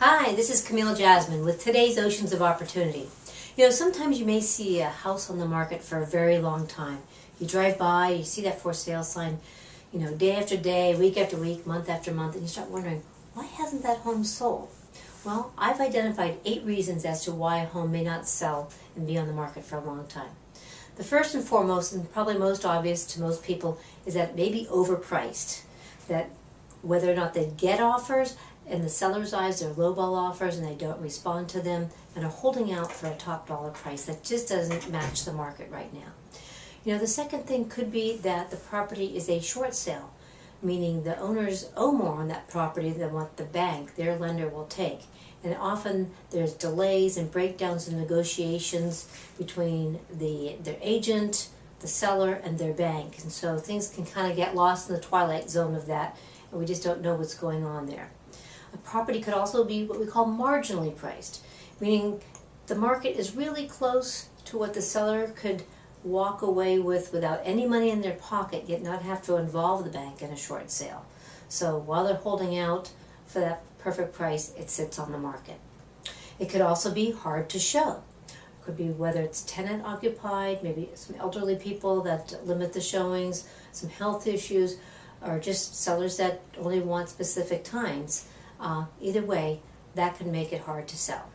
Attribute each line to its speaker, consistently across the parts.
Speaker 1: Hi, this is Camille Jasmine with today's Oceans of Opportunity. Sometimes you may see a house on the market for a very long time. You drive by, you see that for sale sign, day after day, week after week, month after month, and you start wondering, why hasn't that home sold? Well, I've identified 8 reasons as to why a home may not sell and be on the market for a long time. The first and foremost, and probably most obvious to most people, is that it may be overpriced. That whether or not they get offers, in the seller's eyes, they're lowball offers and they don't respond to them and are holding out for a top dollar price that just doesn't match the market right now. The second thing could be that the property is a short sale, meaning the owners owe more on that property than what the bank, their lender, will take. And often there's delays and breakdowns in negotiations between their agent, the seller, and their bank. And so things can kind of get lost in the twilight zone of that, and we just don't know what's going on there. A property could also be what we call marginally priced, meaning the market is really close to what the seller could walk away with without any money in their pocket, yet not have to involve the bank in a short sale. So while they're holding out for that perfect price, it sits on the market. It could also be hard to show. It could be whether it's tenant occupied, maybe some elderly people that limit the showings, some health issues, or just sellers that only want specific times. Either way, that can make it hard to sell.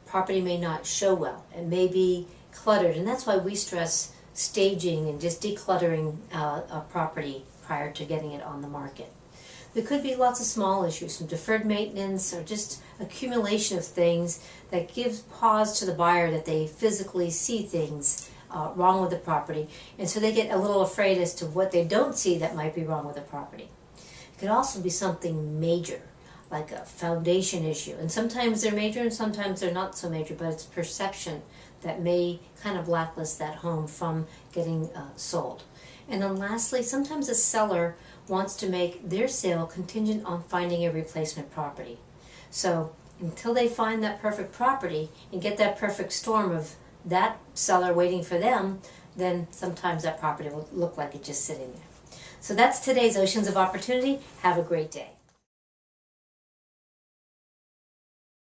Speaker 1: Property may not show well. It may be cluttered, and that's why we stress staging and just decluttering a property prior to getting it on the market. There could be lots of small issues, some deferred maintenance or just accumulation of things that gives pause to the buyer that they physically see things wrong with the property, and so they get a little afraid as to what they don't see that might be wrong with the property. It could also be something major, like a foundation issue. And sometimes they're major and sometimes they're not so major, but it's perception that may kind of blacklist that home from getting sold. And then lastly, sometimes a seller wants to make their sale contingent on finding a replacement property. So until they find that perfect property and get that perfect storm of that seller waiting for them, then sometimes that property will look like it's just sitting there. So that's today's Oceans of Opportunity. Have a great day.